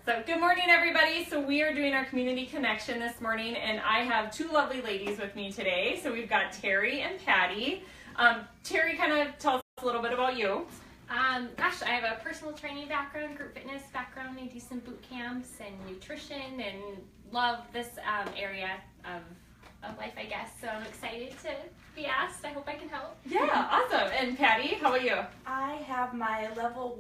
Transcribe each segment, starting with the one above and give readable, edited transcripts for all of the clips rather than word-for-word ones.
So good morning, everybody. So we are doing our community connection this morning, and I have two lovely ladies with me today. So we've got Terry and Patty. Terry, kind of tell us a little bit about you. I have a personal training background, group fitness background. I do some boot camps and nutrition and love this area of life, I guess. So I'm excited to be asked. I hope I can help. Yeah, awesome. And Patty, how about you? I have my level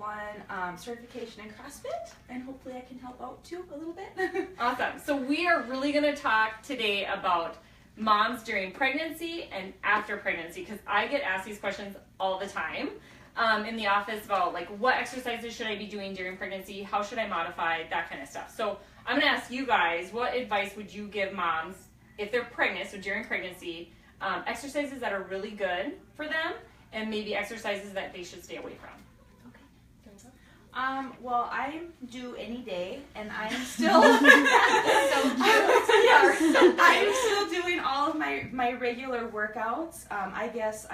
1 certification in CrossFit, and hopefully I can help out too a little bit. Awesome. So we are really going to talk today about moms during pregnancy and after pregnancy, because I get asked these questions all the time in the office about like what exercises should I be doing during pregnancy, how should I modify, that kind of stuff. So I'm going to ask you guys, what advice would you give moms if they're pregnant, so during pregnancy, exercises that are really good for them and maybe exercises that they should stay away from? Well, I'm due any day, and I'm still I'm still doing all of my regular workouts. I guess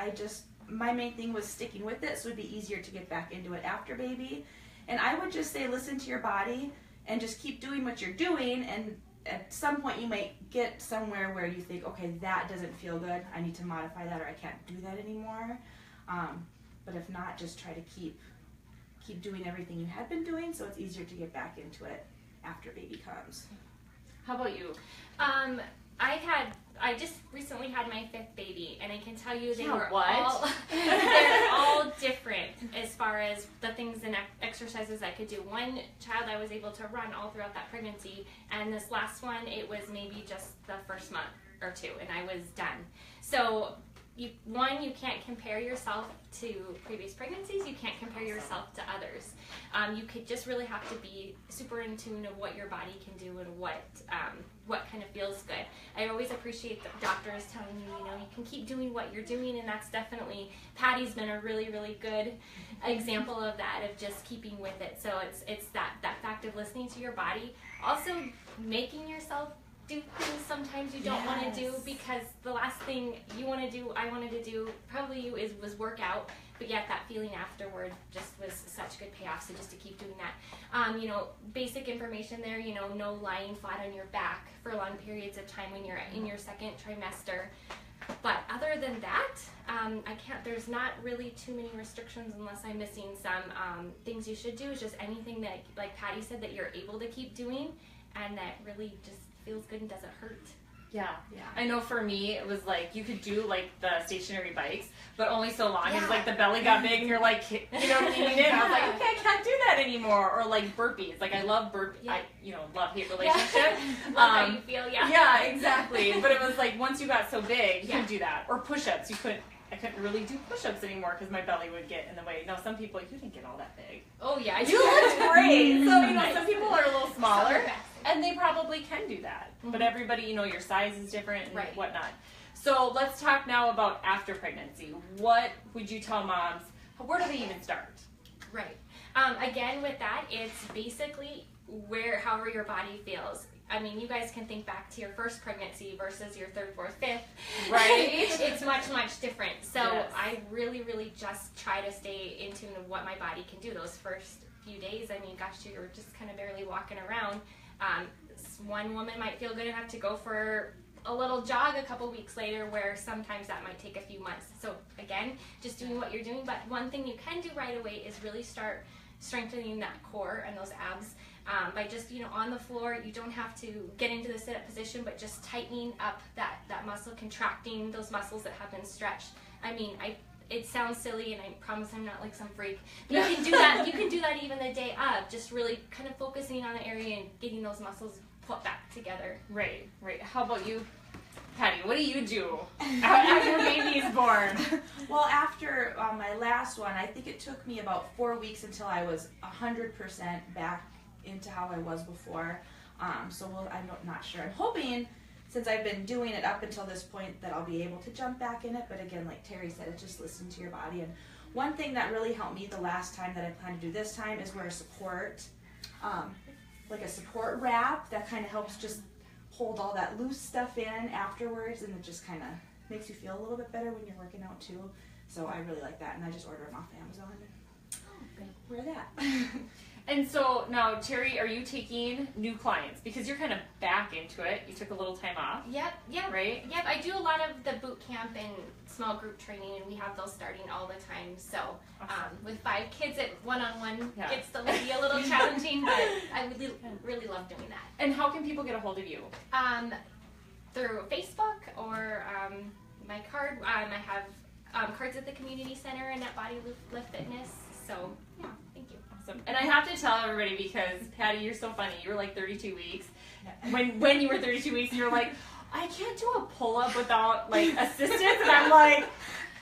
my main thing was sticking with it, so it'd be easier to get back into it after baby. And I would just say listen to your body and just keep doing what you're doing, and at some point you might get somewhere where you think, okay, that doesn't feel good, I need to modify that, or I can't do that anymore. But if not, just try to keep doing everything you had been doing, so it's easier to get back into it after baby comes. How about you? I just recently had my 5th baby, and I can tell you they're all different as far as the things and exercises I could do. One child I was able to run all throughout that pregnancy, and this last one, it was maybe just the first month or 2, and I was done. So you can't compare yourself to previous pregnancies. You can't compare yourself to others. You could just really have to be super in tune of what your body can do and what kind of feels good. I always appreciate the doctors telling you, you can keep doing what you're doing, and that's definitely, Patty's been a really, really good example of that, of just keeping with it. So it's that fact of listening to your body. Also making yourself do things sometimes you don't want to do, because the last thing you want to do, I wanted to do, probably you, was work out, but yet that feeling afterward just was such good payoff. So just to keep doing that. Basic information there, no lying flat on your back for long periods of time when you're in your 2nd trimester. But other than that, there's not really too many restrictions unless I'm missing some. Things you should do is just anything that, like Patty said, that you're able to keep doing and that really just feels good and doesn't hurt. Yeah. I know for me, it was like you could do like the stationary bikes, but only so long as like the belly got big and you're like, eating it. I was like, okay, I can't do that anymore. Or like burpees. Like I love burpees. I love-hate relationship. Love how you feel, Yeah, exactly. But it was like once you got so big, you couldn't do that. Or push-ups. I couldn't really do push-ups anymore because my belly would get in the way. Now some people, you didn't get all that big. Oh yeah, you look great. So some people are a little smaller. And they probably can do that. Mm-hmm. But everybody, your size is different and whatnot. So let's talk now about after pregnancy. What would you tell moms? Where do they even start? Right. Again, with that, it's basically however your body feels. I mean, you guys can think back to your first pregnancy versus your 3rd, 4th, 5th. Right. It's much, much different. So I really, really just try to stay in tune with what my body can do. Those first few days, I mean, gosh, you were just kind of barely walking around. One woman might feel good enough to go for a little jog a couple weeks later, where sometimes that might take a few months. So again, just doing what you're doing. But one thing you can do right away is really start strengthening that core and those abs by just, on the floor. You don't have to get into the sit-up position, but just tightening up that muscle, contracting those muscles that have been stretched. I mean, it sounds silly, and I promise I'm not like some freak. But you can do that. You can do that even the day of, just really kind of focusing on the area and getting those muscles put back together. Right. How about you, Patty? What do you do after baby's born? Well, after my last one, I think it took me about 4 weeks until I was 100% back into how I was before. I'm not sure. I'm hoping, since I've been doing it up until this point, that I'll be able to jump back in it. But again, like Terry said, it's just listen to your body. And one thing that really helped me the last time that I plan to do this time is wear support, like a support wrap that kind of helps just hold all that loose stuff in afterwards, and it just kind of makes you feel a little bit better when you're working out too. So I really like that, and I just order them off Amazon and wear that. And so now, Terry, are you taking new clients? Because you're kind of back into it. You took a little time off. Yep, Right? Yep, I do a lot of the boot camp and small group training, and we have those starting all the time. So with 5 kids at one-on-one Yeah. gets to be a little challenging, but I really love doing that. And how can people get a hold of you? Through Facebook or my card. I have cards at the community center and at Body Lift Fitness. So yeah, thank you. Awesome. And I have to tell everybody, because Patty, you're so funny. You were like 32 weeks. When you were 32 weeks, you were like, I can't do a pull-up without like assistance, and I'm like,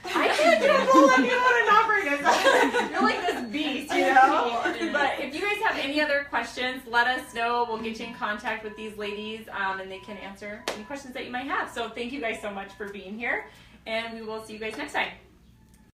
I can't do a pull-up without an operator. You're like this beast, you know. But if you guys have any other questions, let us know. We'll get you in contact with these ladies, and they can answer any questions that you might have. So thank you guys so much for being here, and we will see you guys next time.